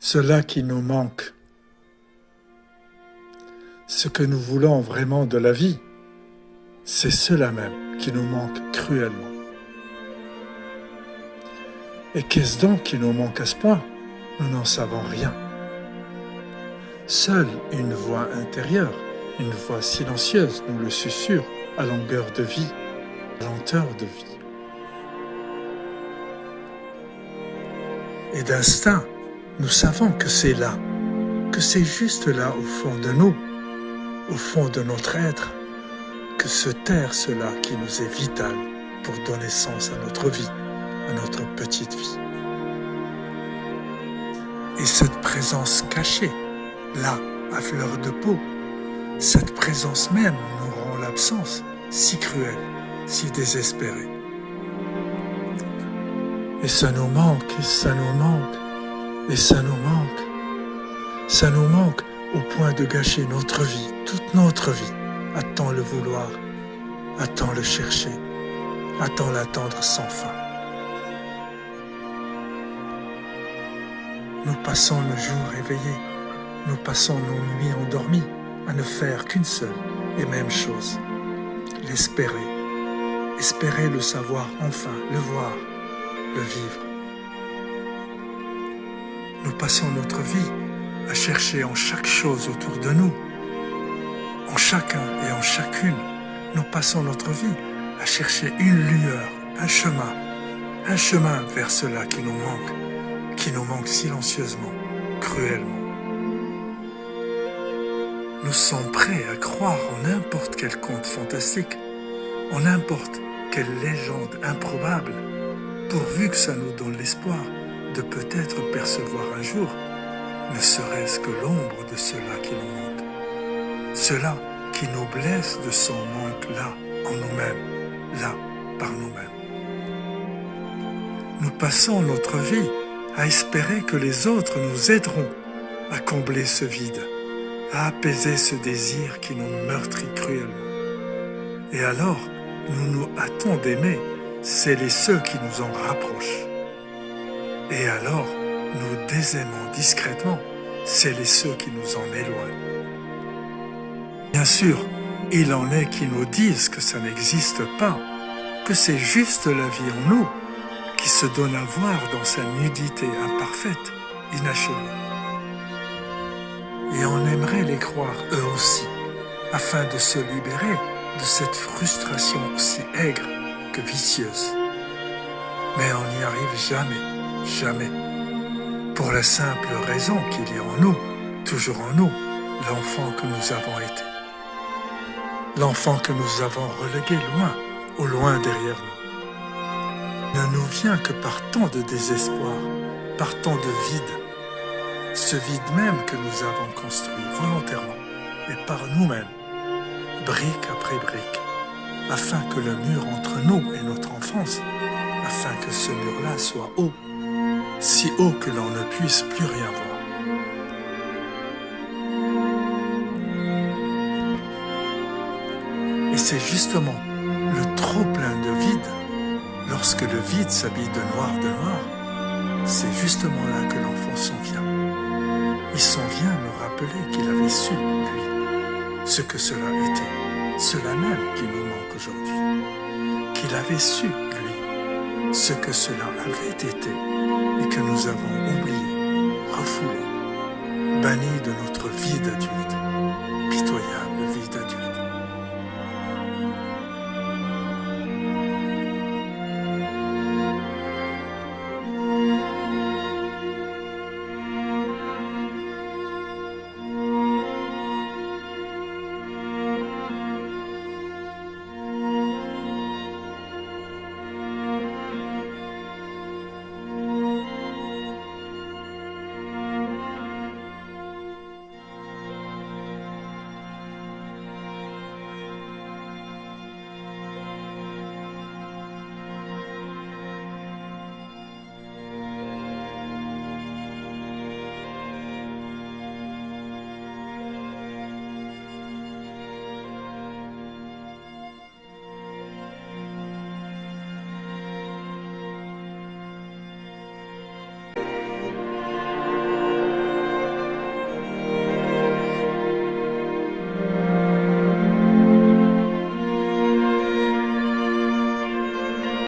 cela qui nous manque, ce que nous voulons vraiment de la vie, c'est cela même qui nous manque cruellement. Et qu'est-ce donc qui nous manque à ce point? Nous n'en savons rien. Seule une voix intérieure, une voix silencieuse nous le susurre à longueur de vie, à lenteur de vie. Et d'instinct, nous savons que c'est là, que c'est juste là au fond de nous, au fond de notre être, que se terre cela qui nous est vital pour donner sens à notre vie, à notre petite vie. Et cette présence cachée, là, à fleur de peau, cette présence même nous rend l'absence si cruelle, si désespérée. Et ça nous manque, et ça nous manque, et ça nous manque. Ça nous manque au point de gâcher notre vie, toute notre vie, à tant le vouloir, à tant le chercher, à tant l'attendre sans fin. Nous passons le jour éveillé, nous passons nos nuits endormies à ne faire qu'une seule et même chose, l'espérer, espérer le savoir enfin, le voir, le vivre. Nous passons notre vie à chercher en chaque chose autour de nous, en chacun et en chacune. Nous passons notre vie à chercher une lueur, un chemin vers cela qui nous manque silencieusement, cruellement. Nous sommes prêts à croire en n'importe quel conte fantastique, en n'importe quelle légende improbable, pourvu que ça nous donne l'espoir de peut-être percevoir un jour, ne serait-ce que l'ombre de cela qui nous manque. Cela qui nous blesse de son manque là, en nous-mêmes, là, par nous-mêmes. Nous passons notre vie à espérer que les autres nous aideront à combler ce vide, à apaiser ce désir qui nous meurtrit cruellement. Et alors, nous nous hâtons d'aimer celles et ceux qui nous en rapprochent. Et alors, nous désaimons discrètement celles et ceux qui nous en éloignent. Bien sûr, il en est qui nous disent que ça n'existe pas, que c'est juste la vie en nous qui se donne à voir dans sa nudité imparfaite, inachevée. Et on aimerait les croire eux aussi, afin de se libérer de cette frustration aussi aigre que vicieuse. Mais on n'y arrive jamais, jamais. Pour la simple raison qu'il y a en nous, toujours en nous, l'enfant que nous avons été. L'enfant que nous avons relégué loin, au loin derrière nous. Ne nous vient que par tant de désespoir, par tant de vide. Ce vide même que nous avons construit volontairement et par nous-mêmes, brique après brique, afin que le mur entre nous et notre enfance, afin que ce mur-là soit haut, si haut que l'on ne puisse plus rien voir. Et c'est justement le trop-plein de vide, lorsque le vide s'habille de noir, c'est justement là que l'enfant s'en vient. Il s'en vient me rappeler qu'il avait su, lui, ce que cela était, cela même qui nous manque aujourd'hui. Qu'il avait su, lui, ce que cela avait été et que nous avons oublié, refoulé, banni de notre vie d'adulte.